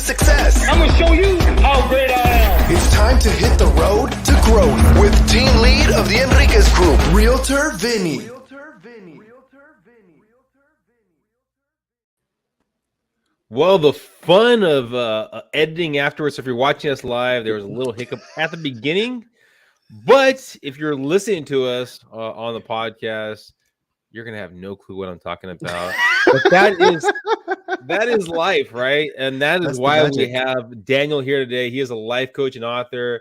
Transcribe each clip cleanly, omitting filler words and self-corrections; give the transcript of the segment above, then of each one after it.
success. I'm gonna show you how great I am. It's time to hit the road to growth with team lead of the Enriquez Group, Realtor Vinny. Well, the fun of editing afterwards. So if you're watching us live, there was a little hiccup at the beginning. But if you're listening to us on the podcast, you're going to have no clue what I'm talking about. But that is life, right? And that's why we have Daniel here today. He is a life coach and author.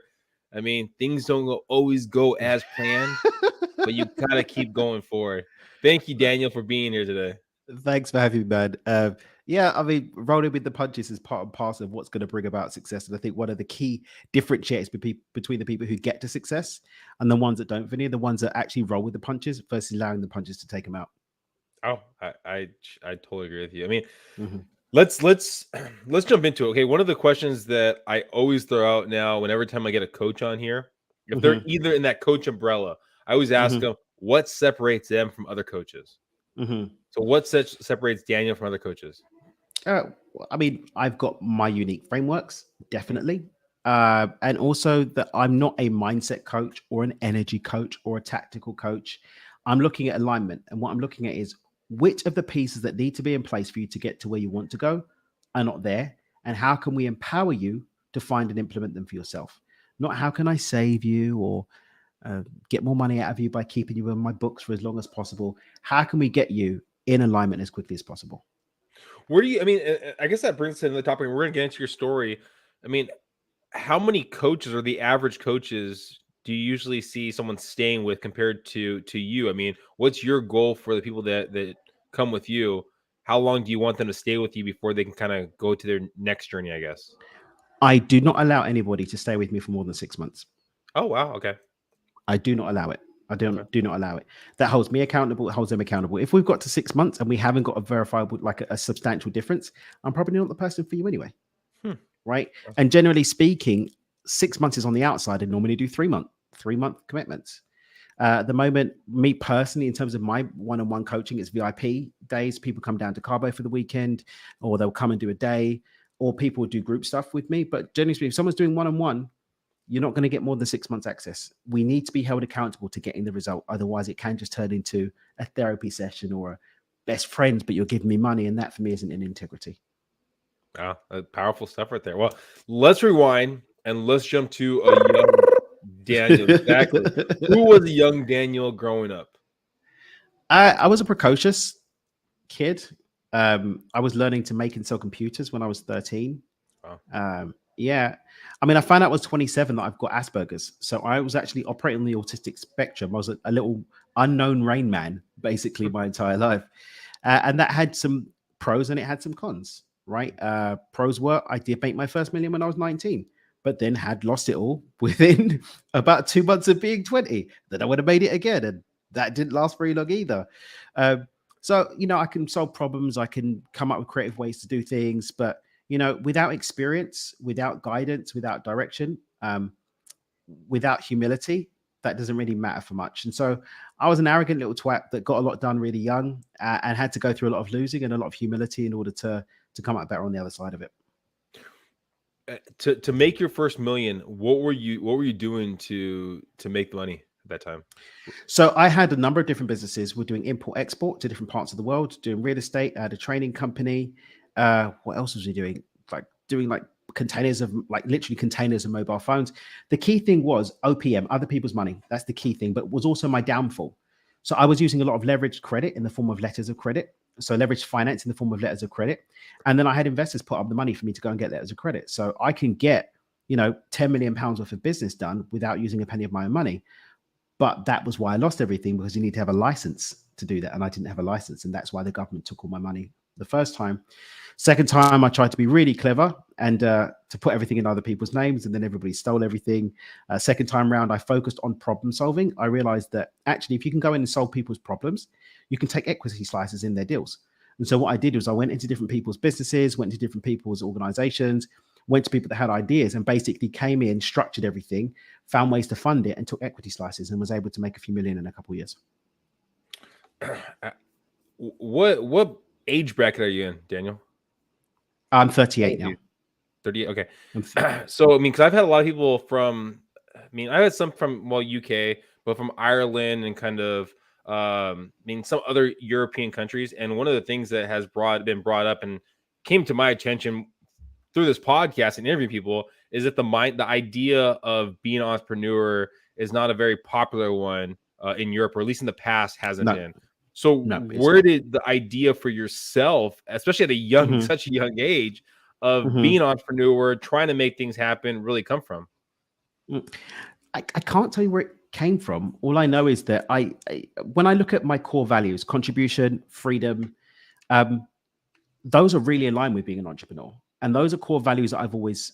I mean, things don't always go as planned, but you got to keep going forward. Thank you, Daniel, for being here today. Thanks for having me, man. Yeah, I mean, rolling with the punches is part and parcel of what's going to bring about success. And I think one of the key differentiators between the people who get to success and the ones that don't, Vinny, the ones that actually roll with the punches versus allowing the punches to take them out. Oh, I totally agree with you. I mean, let's jump into it. Okay, one of the questions that I always throw out now, whenever time I get a coach on here, if they're either in that coach umbrella, I always ask them what separates them from other coaches. So what separates Daniel from other coaches? I mean, I've got my unique frameworks, definitely. And also that I'm not a mindset coach or an energy coach or a tactical coach. I'm looking at alignment. And what I'm looking at is which of the pieces that need to be in place for you to get to where you want to go are not there. And how can we empower you to find and implement them for yourself? Not how can I save you or get more money out of you by keeping you in my books for as long as possible. How can we get you in alignment as quickly as possible? Where do you, I mean, I guess that brings us into the topic. We're going to get into your story. I mean, how many coaches or the average coaches do you usually see someone staying with compared to you? I mean, what's your goal for the people that come with you? How long do you want them to stay with you before they can kind of go to their next journey, I guess? I do not allow anybody to stay with me for more than 6 months. Oh, wow. Okay. I do not allow it. I do not allow it. That holds me accountable. It holds them accountable. If we've got to 6 months and we haven't got a verifiable, like a substantial difference, I'm probably not the person for you anyway. Right. And generally speaking, 6 months is on the outside and normally do 3 month commitments. At the moment, me personally, in terms of my one-on-one coaching, it's VIP days. People come down to Cabo for the weekend, or they'll come and do a day, or people do group stuff with me. But generally speaking, if someone's doing one-on-one, you're not going to get more than 6 months access. We need to be held accountable to getting the result. Otherwise, it can just turn into a therapy session or a best friends, but you're giving me money. And that for me isn't an integrity. Wow, powerful stuff right there. Well, let's rewind and let's jump to a young Daniel. Exactly. Who was a young Daniel growing up? I was a precocious kid. I was learning to make and sell computers when I was 13. Wow. Yeah. I mean, I found out I was 27 that I've got Asperger's. So I was actually operating on the autistic spectrum. I was a little unknown Rain Man, basically, my entire life. And that had some pros and it had some cons, right? Pros were I did make my first million when I was 19, but then had lost it all within about 2 months of being 20. Then I would have made it again. And that didn't last very long either. So, you know, I can solve problems. I can come up with creative ways to do things, but you know, without experience, without guidance, without direction, without humility, that doesn't really matter for much. And so I was an arrogant little twat that got a lot done really young and had to go through a lot of losing and a lot of humility in order to come out better on the other side of it. To make your first million, what were you doing to make the money at that time? So I had a number of different businesses. We're doing import export to different parts of the world, doing real estate. I had a training company. What else was he doing? Doing containers of literally containers of mobile phones. The key thing was OPM, other people's money. That's the key thing, but was also my downfall. So I was using a lot of leveraged credit in the form of letters of credit. So leveraged finance in the form of letters of credit. And then I had investors put up the money for me to go and get letters of credit. So I can get, 10 million pounds worth of business done without using a penny of my own money. But that was why I lost everything, because you need to have a license to do that. And I didn't have a license. And that's why the government took all my money the first time. Second time, I tried to be really clever and to put everything in other people's names, and then everybody stole everything. Second time round, I focused on problem solving. I realized that actually, if you can go in and solve people's problems, you can take equity slices in their deals. And so what I did was I went into different people's businesses, went to different people's organizations, went to people that had ideas, and basically came in, structured everything, found ways to fund it, and took equity slices, and was able to make a few million in a couple of years. What age bracket are you in, Daniel? I'm 38 now. 38. Okay. I'm th- So, I mean, because I've had a lot of people from, I mean, I had some from, well, UK, but from Ireland and kind of, I mean, some other European countries. And one of the things that has been brought up and came to my attention through this podcast and interviewing people is that the idea of being an entrepreneur is not a very popular one in Europe, or at least in the past hasn't no, been. So no, it's where not. did the idea for yourself, especially at a young, Mhm, such a young age, of being mhm. an entrepreneur, trying to make things happen, really come from? Mm. I can't tell you where it came from. All I know is that when I look at my core values, contribution, freedom, um, those are really in line with being an entrepreneur. And those are core values that I've always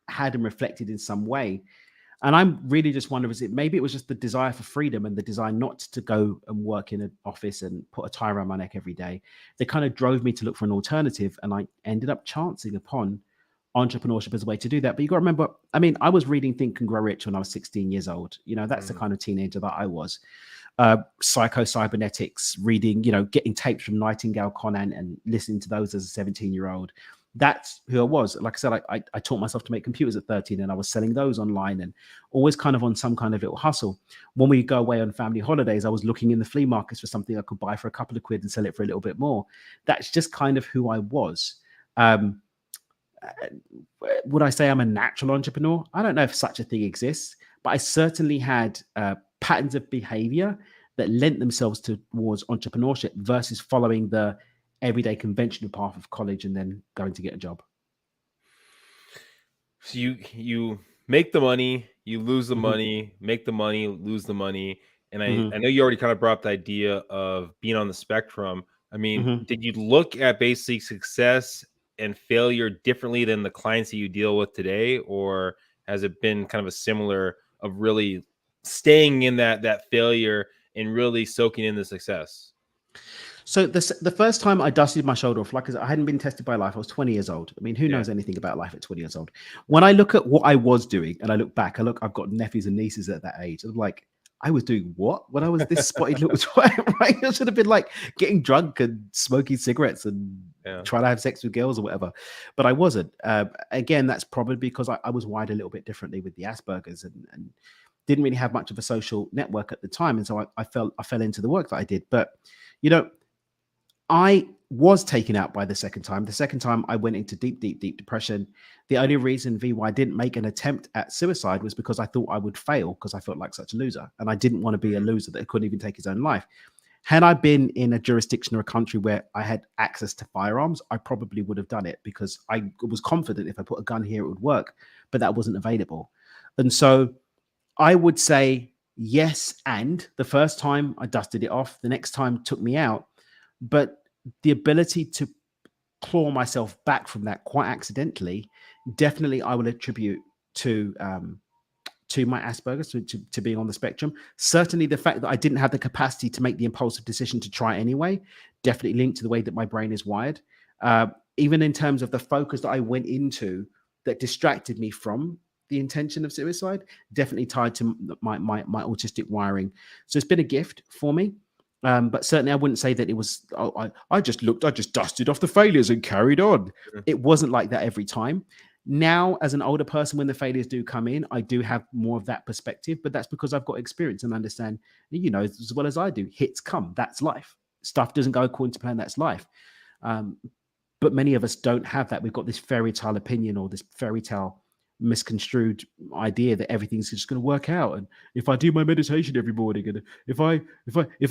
had and reflected in some way. And I'm really just wondering, maybe it was just the desire for freedom and the desire not to go and work in an office and put a tie around my neck every day that kind of drove me to look for an alternative. And I ended up chancing upon entrepreneurship as a way to do that. But you got to remember, I mean, I was reading Think and Grow Rich when I was 16 years old. You know, that's the kind of teenager that I was. Psycho-cybernetics, reading, getting tapes from Nightingale Conant and listening to those as a 17-year-old. That's who I was. Like I said, I taught myself to make computers at 13, and I was selling those online and always kind of on some kind of little hustle. When we go away on family holidays, I was looking in the flea markets for something I could buy for a couple of quid and sell it for a little bit more. That's just kind of who I was. Um, would I say I'm a natural entrepreneur? I don't know if such a thing exists, but I certainly had patterns of behavior that lent themselves towards entrepreneurship versus following the everyday conventional path of college and then going to get a job. So you make the money, you lose the Hmm. money, make the money, lose the money. And I Hmm. know you already kind of brought up the idea of being on the spectrum. I mean, Hmm. did you look at basically success and failure differently than the clients that you deal with today, or has it been kind of a similar of really staying in that failure and really soaking in the success? So the first time I dusted my shoulder off, like I said, I hadn't been tested by life. I was 20 years old. I mean, who Yeah. knows anything about life at 20 years old? When I look at what I was doing and I look back, I've got nephews and nieces at that age. I'm like, I was doing what when I was this spotted little toy, right? I should have been like getting drunk and smoking cigarettes and Yeah. trying to have sex with girls or whatever. But I wasn't. Again, that's probably because I was wired a little bit differently with the Asperger's and didn't really have much of a social network at the time. And so I fell into the work that I did. But, you know, I was taken out by the second time. The second time I went into deep, deep, deep depression. The only reason VY didn't make an attempt at suicide was because I thought I would fail because I felt like such a loser. And I didn't want to be a loser that couldn't even take his own life. Had I been in a jurisdiction or a country where I had access to firearms, I probably would have done it because I was confident if I put a gun here, it would work, but that wasn't available. And so I would say yes. And the first time I dusted it off, the next time took me out. But the ability to claw myself back from that quite accidentally, definitely I will attribute to my Asperger's, to being on the spectrum. Certainly the fact that I didn't have the capacity to make the impulsive decision to try anyway, definitely linked to the way that my brain is wired. Even in terms of the focus that I went into that distracted me from the intention of suicide, definitely tied to my autistic wiring. So it's been a gift for me. But certainly I wouldn't say that it was, I just dusted off the failures and carried on. It wasn't like that every time. Now, as an older person, when the failures do come in, I do have more of that perspective, but that's because I've got experience and understand, as well as I do, hits come. That's life. Stuff doesn't go according to plan. That's life. But many of us don't have that. We've got this fairy tale opinion or this fairy tale misconstrued idea that everything's just going to work out. And if I do my meditation every morning, and if I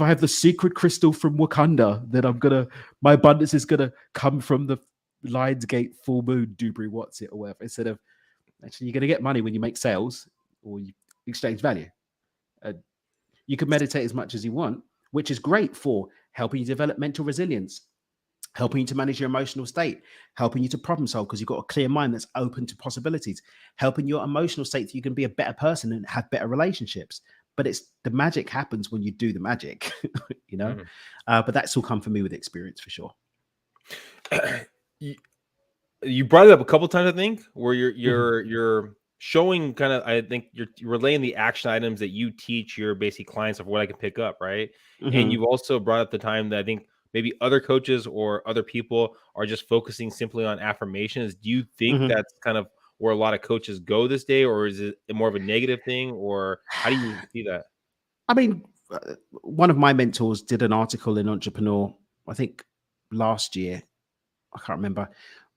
have the secret crystal from Wakanda, then my abundance is gonna come from the Lionsgate full moon Dubry What's it or whatever. Instead of actually, you're going to get money when you make sales or you exchange value. You can meditate as much as you want, which is great for helping you develop mental resilience, helping you to manage your emotional state, helping you to problem solve because you've got a clear mind that's open to possibilities, helping your emotional state so you can be a better person and have better relationships. But the magic happens when you do the magic, But that's all come for me with experience for sure. You brought it up a couple times, I think, where Mhm. you're showing kind of, I think you're relaying the action items that you teach your basic clients of what I can pick up, right? And Mhm. you've also brought up the time that I think maybe other coaches or other people are just focusing simply on affirmations. Do you think Mhm. that's kind of where a lot of coaches go this day, or is it more of a negative thing, or how do you see that? I mean, one of my mentors did an article in Entrepreneur, I think last year. I can't remember,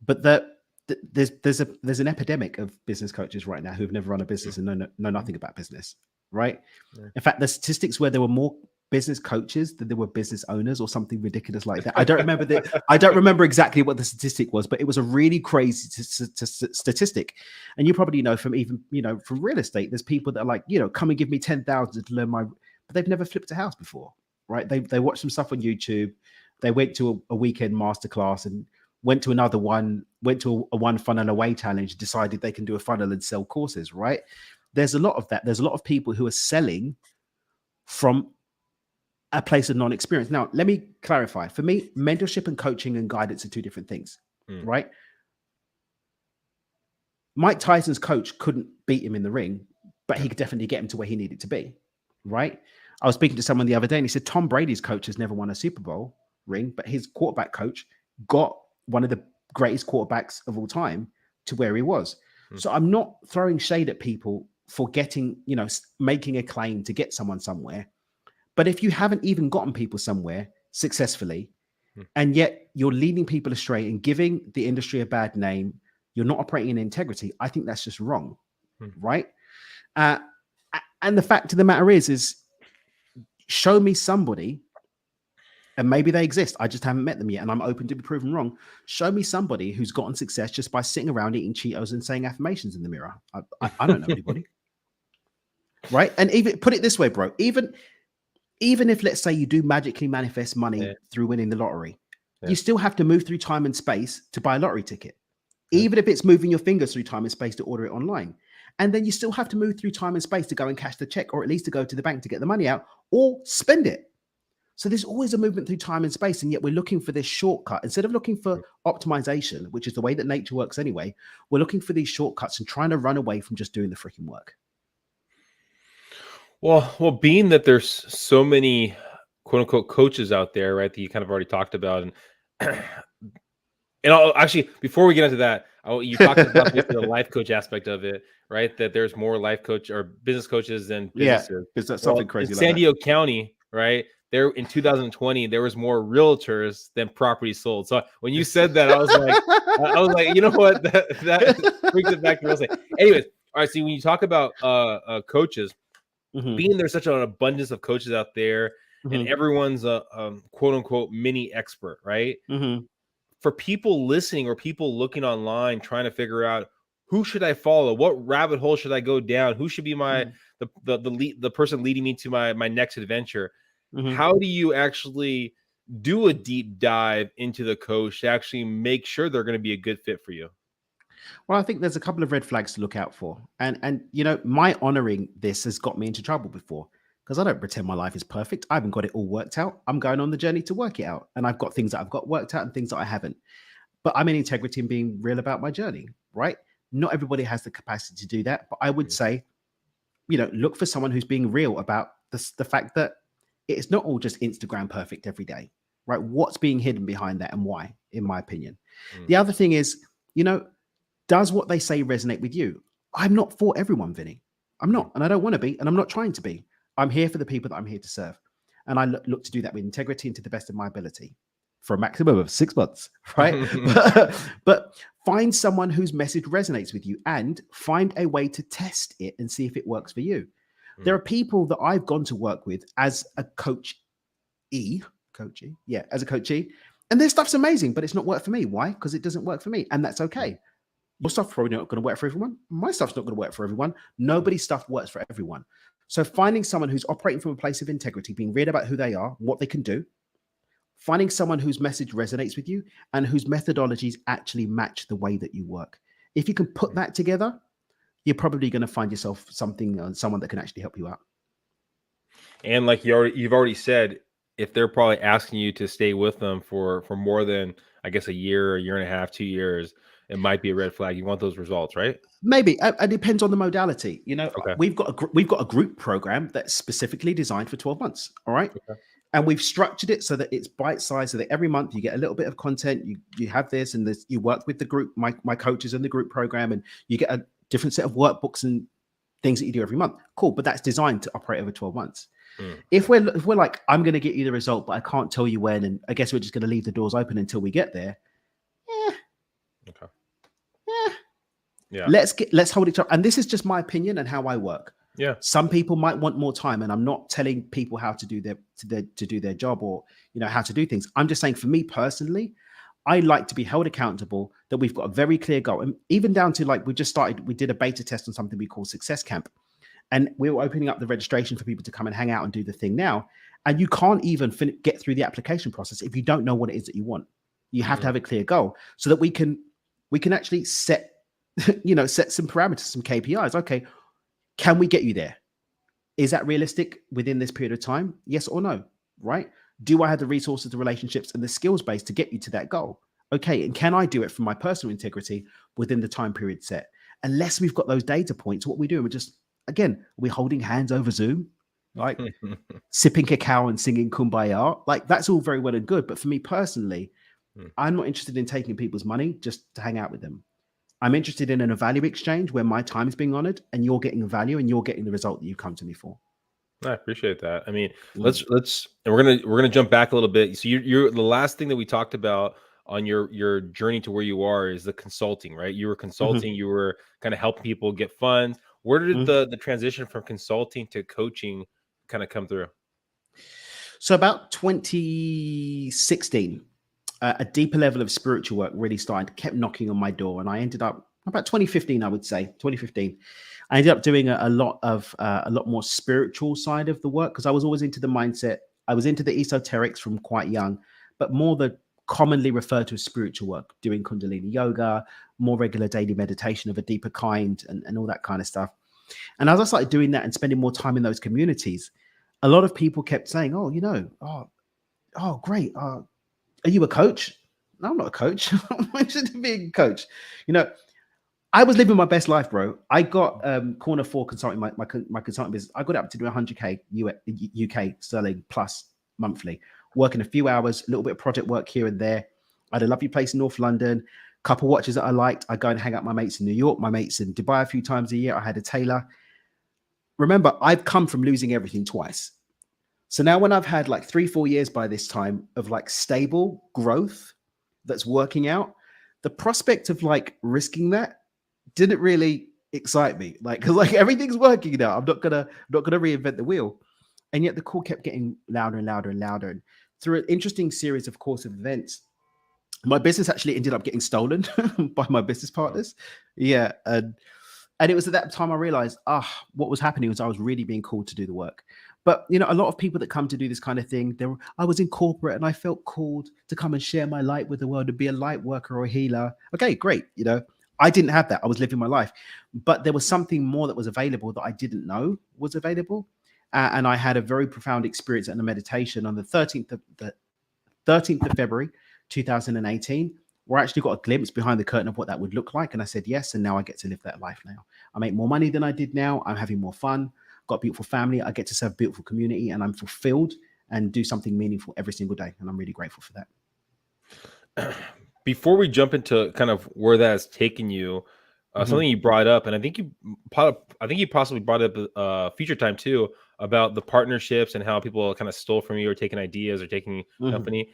but there's an epidemic of business coaches right now who've never run a business and know nothing about business, right? Yeah. In fact, the statistics where there were more business coaches than there were business owners or something ridiculous like that. I don't remember I don't remember exactly what the statistic was, but it was a really crazy statistic. And you probably know from even, from real estate, there's people that are like, come and give me 10,000 to learn but they've never flipped a house before, right? They watched some stuff on YouTube. They went to a weekend masterclass and went to another one, went to a one funnel away challenge, decided they can do a funnel and sell courses, right? There's a lot of that. There's a lot of people who are selling from a place of non-experience. Now, let me clarify. For me, mentorship and coaching and guidance are two different things, right? Mike Tyson's coach couldn't beat him in the ring, but he could definitely get him to where he needed to be, right? I was speaking to someone the other day and he said, Tom Brady's coach has never won a Super Bowl ring, but his quarterback coach got one of the greatest quarterbacks of all time to where he was. So I'm not throwing shade at people for getting, making a claim to get someone somewhere. But if you haven't even gotten people somewhere successfully, and yet you're leading people astray and giving the industry a bad name, you're not operating in integrity, I think that's just wrong, right? And the fact of the matter is show me somebody, and maybe they exist, I just haven't met them yet, and I'm open to be proven wrong. Show me somebody who's gotten success just by sitting around eating Cheetos and saying affirmations in the mirror. I don't know anybody. Right? And even put it this way, bro, even if, let's say, you do magically manifest money through winning the lottery, you still have to move through time and space to buy a lottery ticket, even if it's moving your fingers through time and space to order it online. And then you still have to move through time and space to go and cash the check, or at least to go to the bank to get the money out or spend it. So there's always a movement through time and space, and yet we're looking for this shortcut. Instead of looking for optimization, which is the way that nature works anyway, we're looking for these shortcuts and trying to run away from just doing the freaking work. Well, being that there's so many quote unquote coaches out there, right, that you kind of already talked about, and actually, before we get into that, you talked about the life coach aspect of it, right? That there's more life coach or business coaches than businesses. Yeah, is that something crazy in like San Diego that? County, right? There in 2020, there was more realtors than properties sold. So when you said that, I was like, you know what? That brings it back to real estate. Anyways, all right. See, when you talk about coaches, being there's such an abundance of coaches out there, and everyone's a quote unquote mini expert, right? For people listening or people looking online trying to figure out who should I follow, what rabbit hole should I go down, who should be the person leading me to my next adventure. How do you actually do a deep dive into the coach to actually make sure they're going to be a good fit for you? Well, I think there's a couple of red flags to look out for. And my honoring this has got me into trouble before, because I don't pretend my life is perfect. I haven't got it all worked out. I'm going on the journey to work it out. And I've got things that I've got worked out and things that I haven't. But I'm in integrity and being real about my journey, right? Not everybody has the capacity to do that. But I would say, look for someone who's being real about the fact that it's not all just Instagram perfect every day, right? What's being hidden behind that and why, in my opinion. The other thing is, does what they say resonate with you? I'm not for everyone, Vinny. I'm not, and I don't want to be, and I'm not trying to be. I'm here for the people that I'm here to serve. And I look to do that with integrity and to the best of my ability for a maximum of 6 months, right? but find someone whose message resonates with you and find a way to test it and see if it works for you. There are people that I've gone to work with as a coachee, as a coachee, and their stuff's amazing, but it's not worked for me. Why? Because it doesn't work for me, and that's okay. Your stuff's probably not going to work for everyone. My stuff's not going to work for everyone. Nobody's stuff works for everyone. So finding someone who's operating from a place of integrity, being real about who they are, what they can do, finding someone whose message resonates with you and whose methodologies actually match the way that you work. If you can put that together, you're probably going to find yourself someone that can actually help you out. And like you've already said, if they're probably asking you to stay with them for more than, I guess, a year and a half, 2 years, it might be a red flag. You want those results, right? Maybe. It depends on the modality. Okay. We've got a group program that's specifically designed for 12 months. All right. Okay. And we've structured it so that it's bite-sized, so that every month you get a little bit of content. You have this and this. You work with the group, my coaches in the group program, and you get a different set of workbooks and things that you do every month. Cool, but that's designed to operate over 12 months. If we're like, I'm going to get you the result, but I can't tell you when, and I guess we're just going to leave the doors open until we get there. Okay. Yeah. Let's hold each other. And this is just my opinion and how I work. Yeah. Some people might want more time, and I'm not telling people how to do their job or how to do things. I'm just saying, for me personally, I like to be held accountable, that we've got a very clear goal, and even down to like we did a beta test on something we call Success Camp, and we were opening up the registration for people to come and hang out and do the thing now. And you can't even get through the application process if you don't know what it is that you want. You have to have a clear goal so that we can actually set set some parameters, some KPIs. Okay, can we get you there? Is that realistic within this period of time? Yes or no, right? Do I have the resources, the relationships, and the skills base to get you to that goal? Okay, and can I do it from my personal integrity within the time period set? Unless we've got those data points, what we're doing, we're holding hands over Zoom, like sipping cacao and singing Kumbaya. Like, that's all very well and good. But for me personally, I'm not interested in taking people's money just to hang out with them. I'm interested in a value exchange where my time is being honored and you're getting value and you're getting the result that you've come to me for. I appreciate that. I mean, let's and we're gonna jump back a little bit. So you're the last thing that we talked about on your journey to where you are is the consulting, right? You were consulting, you were kind of helping people get funds. Where did the transition from consulting to coaching kind of come through? So about 2016, a deeper level of spiritual work really kept knocking on my door. And I ended up about 2015, I would say 2015. I ended up doing a lot more spiritual side of the work, because I was always into the mindset. I was into the esoterics from quite young, but more the commonly referred to as spiritual work, doing Kundalini yoga, more regular daily meditation of a deeper kind, and all that kind of stuff. And as I started doing that and spending more time in those communities, a lot of people kept saying, oh, great. Are you a coach? No, I'm not a coach. Why should I be a coach? I was living my best life, bro. I got Corner 4 consulting, my consulting business. I got it up to do 100K UK sterling plus monthly, working a few hours, a little bit of project work here and there. I had a lovely place in North London, couple watches that I liked. I go and hang out with my mates in New York, my mates in Dubai a few times a year. I had a tailor. Remember, I've come from losing everything twice. So now when I've had like 3-4 years by this time of like stable growth that's working out, the prospect of like risking that didn't really excite me. Because everything's working now. I'm not gonna reinvent the wheel. And yet the call kept getting louder and louder and louder. And through an interesting series of course of events, my business actually ended up getting stolen by my business partners. Yeah. And it was at that time I realized, what was happening was I was really being called to do the work. But, a lot of people that come to do this kind of thing, I was in corporate and I felt called to come and share my light with the world, to be a light worker or a healer. Okay, great. I didn't have that. I was living my life. But there was something more that was available that I didn't know was available. And I had a very profound experience and a meditation on the 13th of February, 2018, where I actually got a glimpse behind the curtain of what that would look like. And I said, yes. And now I get to live that life now. I make more money than I did now. I'm having more fun. Got a beautiful family. I get to serve a beautiful community, and I'm fulfilled and do something meaningful every single day. And I'm really grateful for that. Before we jump into kind of where that has taken you, something you brought up, and I think you possibly brought up future time too, about the partnerships and how people kind of stole from you or taking ideas or taking company.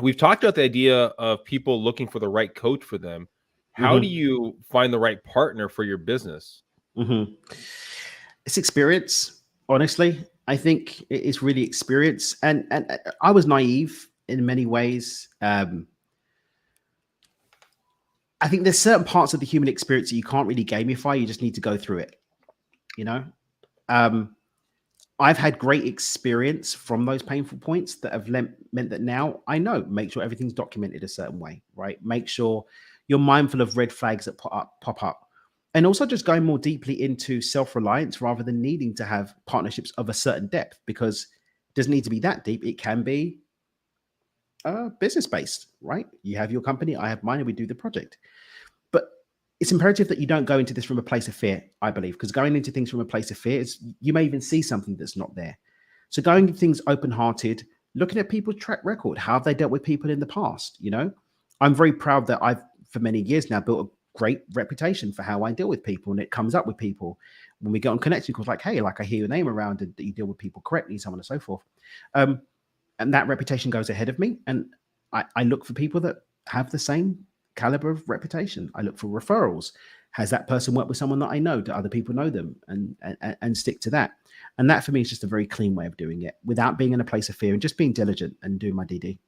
We've talked about the idea of people looking for the right coach for them. How do you find the right partner for your business? It's experience, honestly. I think it's really experience. And I was naive in many ways. I think there's certain parts of the human experience that you can't really gamify. You just need to go through it. I've had great experience from those painful points that have meant that now I know, make sure everything's documented a certain way, right? Make sure you're mindful of red flags that pop up. And also just going more deeply into self-reliance rather than needing to have partnerships of a certain depth, because it doesn't need to be that deep. It can be business-based, right? You have your company, I have mine, and we do the project. But it's imperative that you don't go into this from a place of fear, I believe, because going into things from a place of fear is, you may even see something that's not there. So going into things open-hearted, looking at people's track record. How have they dealt with people in the past? You know, I'm very proud that I've, for many years now, built a great reputation for how I deal with people, and it comes up with people when we get on connection calls, like, hey, like I hear your name around and that you deal with people correctly, so on and so forth. And that reputation goes ahead of me. And I look for people that have the same caliber of reputation. I look for referrals. Has that person worked with someone that I know? Do other people know them? And stick to that. And that for me is just a very clean way of doing it without being in a place of fear and just being diligent and doing my DD.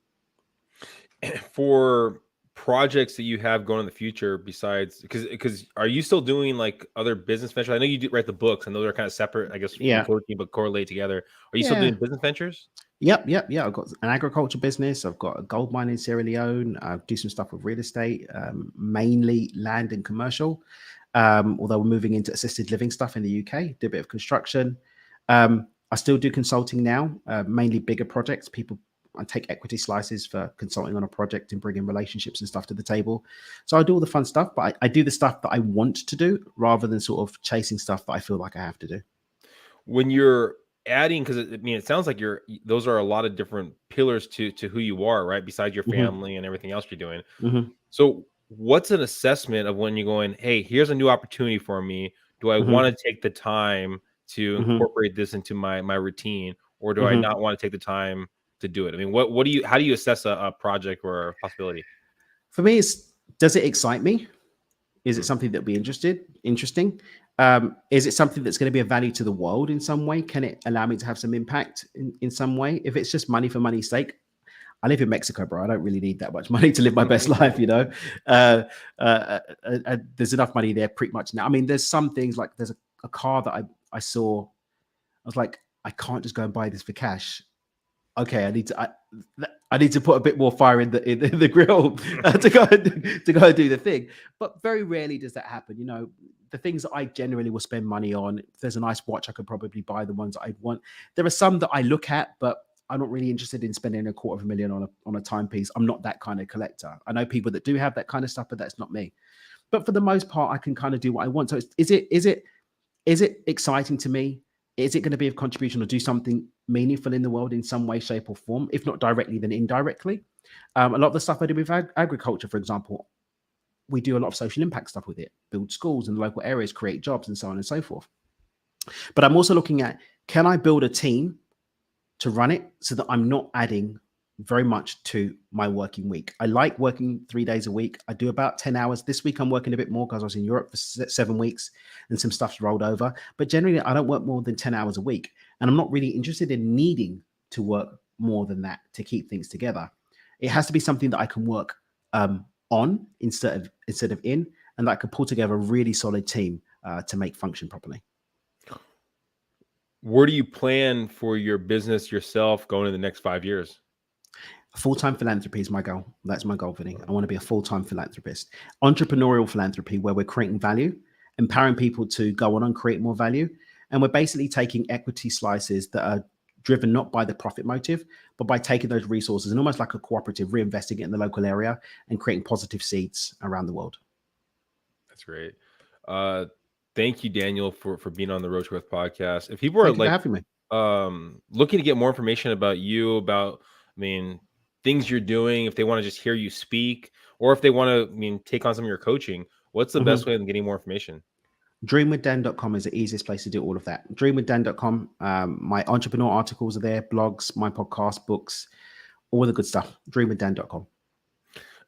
For projects that you have going in the future, besides, because are you still doing like other business ventures? I know you do write the books, and those are kind of separate, I guess, from Yeah. coaching, but correlate together. Are you still Yeah. doing business ventures? Yep. I've got an agriculture business. I've got a gold mine in Sierra Leone. I do some stuff with real estate, mainly land and commercial. Although we're moving into assisted living stuff in the UK, do a bit of construction. I still do consulting now, mainly bigger projects. I take equity slices for consulting on a project and bringing relationships and stuff to the table. So I do all the fun stuff, but I do the stuff that I want to do rather than sort of chasing stuff that I feel like I have to do. When you're adding, because it sounds like those are a lot of different pillars to who you are, right? Besides your family and everything else you're doing. So what's an assessment of when you're going, hey, here's a new opportunity for me? Do I want to take the time to incorporate this into my routine, or do I not want to take the time to do it? I mean, how do you assess a project or a possibility? For me, does it excite me? Is it something that would be interesting? Is it something that's going to be of value to the world in some way? Can it allow me to have some impact in some way? If it's just money for money's sake, I live in Mexico, bro. I don't really need that much money to live my best life, you know. There's enough money there pretty much now. I mean, there's some things like there's a car that I saw. I was like, I can't just go and buy this for cash. Okay, I need to put a bit more fire in the grill to go and do the thing. But very rarely does that happen. You know, the things that I generally will spend money on. If there's a nice watch, I could probably buy the ones I want. There are some that I look at, but I'm not really interested in spending $250,000 on a timepiece. I'm not that kind of collector. I know people that do have that kind of stuff, but that's not me. But for the most part, I can kind of do what I want. So is it exciting to me? Is it going to be of contribution or do something meaningful in the world in some way, shape, or form? If not directly, then indirectly. A lot of the stuff I do with agriculture, for example, we do a lot of social impact stuff with it, build schools in the local areas, create jobs, and so on and so forth. But I'm also looking at, can I build a team to run it so that I'm not adding very much to my working week? I like working 3 days a week. I do about 10 hours. This week I'm working a bit more because I was in Europe for 7 weeks and some stuff's rolled over. But generally, I don't work more than 10 hours a week. And I'm not really interested in needing to work more than that to keep things together. It has to be something that I can work on instead of in, and that I can pull together a really solid team to make function properly. Where do you plan for your business yourself going in the next 5 years? Full-time philanthropy is my goal. That's my goal, Vinny. I want to be a full-time philanthropist. Entrepreneurial philanthropy, where we're creating value, empowering people to go on and create more value. And we're basically taking equity slices that are driven not by the profit motive, but by taking those resources and almost like a cooperative, reinvesting it in the local area and creating positive seeds around the world. That's great. Thank you, Daniel, for being on the Road to Growth podcast. If people are Thank you for having me. Looking to get more information about you, about, things you're doing, if they want to just hear you speak, or if they want to, take on some of your coaching, what's the best way of getting more information? Dreamwithdan.com is the easiest place to do all of that. Dreamwithdan.com. My entrepreneur articles are there, blogs, my podcast, books, all the good stuff. Dreamwithdan.com.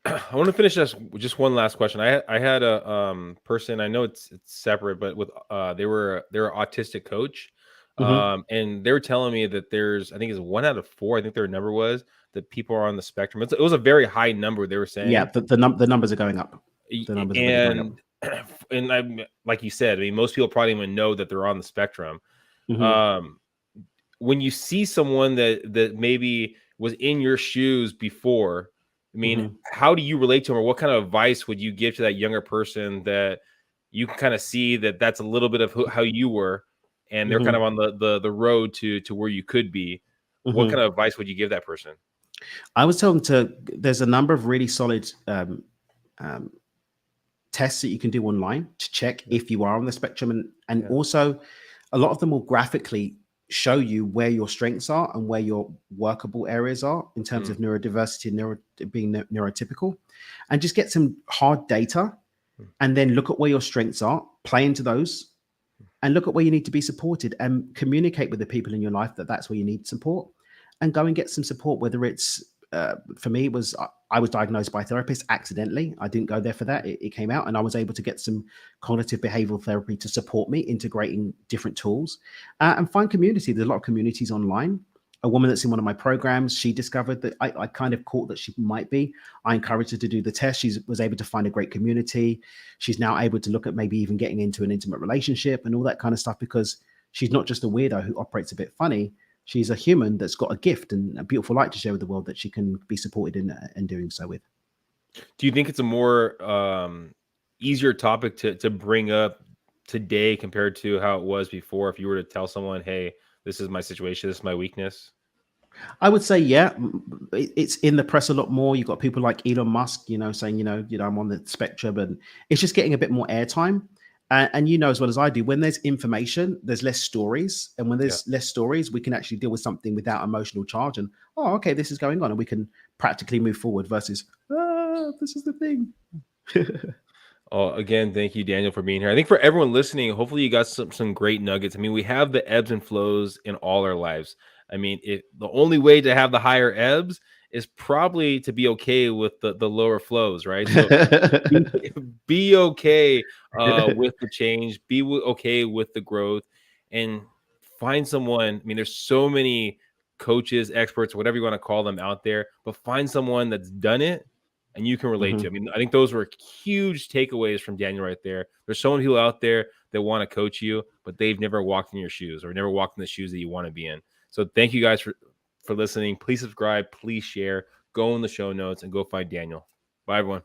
I want to finish this with just one last question. I had a person, I know it's separate, but with they're an autistic coach. And they were telling me that there's, I think it's 1 out of 4, I think their number was, that people are on the spectrum. It was a very high number, they were saying. Yeah, the numbers are going up. The numbers are really going up. And I, like you said, most people probably even know that they're on the spectrum. When you see someone that maybe was in your shoes before, how do you relate to them, or what kind of advice would you give to that younger person that you can kind of see that that's a little bit of how you were, and they're kind of on the road to where you could be? What kind of advice would you give that person? I was telling there's a number of really solid tests that you can do online to check if you are on the spectrum, and also a lot of them will graphically show you where your strengths are and where your workable areas are in terms of neurodiversity and being neurotypical, and just get some hard data and then look at where your strengths are, play into those, and look at where you need to be supported and communicate with the people in your life that that's where you need support, and go and get some support, whether it's for me, it was I was diagnosed by a therapist accidentally. I didn't go there for that. It came out, and I was able to get some cognitive behavioral therapy to support me integrating different tools and find community. There's a lot of communities online. A woman that's in one of my programs, she discovered that I kind of caught that she might be. I encouraged her to do the test. She was able to find a great community. She's now able to look at maybe even getting into an intimate relationship and all that kind of stuff, because she's not just a weirdo who operates a bit funny. She's a human that's got a gift and a beautiful light to share with the world that she can be supported in doing so with. Do you think it's a more easier topic to bring up today compared to how it was before? If you were to tell someone, hey, this is my situation, this is my weakness. I would say, yeah, it's in the press a lot more. You've got people like Elon Musk, saying, I'm on the spectrum, and it's just getting a bit more airtime. And as well as I do, when there's information, there's less stories. And when there's less stories, we can actually deal with something without emotional charge. And, okay, this is going on. And we can practically move forward versus, this is the thing. Again, thank you, Daniel, for being here. I think for everyone listening, hopefully you got some great nuggets. I mean, we have the ebbs and flows in all our lives. I mean, the only way to have the higher ebbs is probably to be okay with the lower flows, right? So be okay with the change, be okay with the growth, and find someone. I mean, there's so many coaches, experts, whatever you want to call them out there, but find someone that's done it and you can relate to. I mean, I think those were huge takeaways from Daniel right there. There's so many people out there that want to coach you, but they've never walked in your shoes or never walked in the shoes that you want to be in. So thank you guys for listening. Please subscribe, please share, go in the show notes and go find Daniel. Bye, everyone.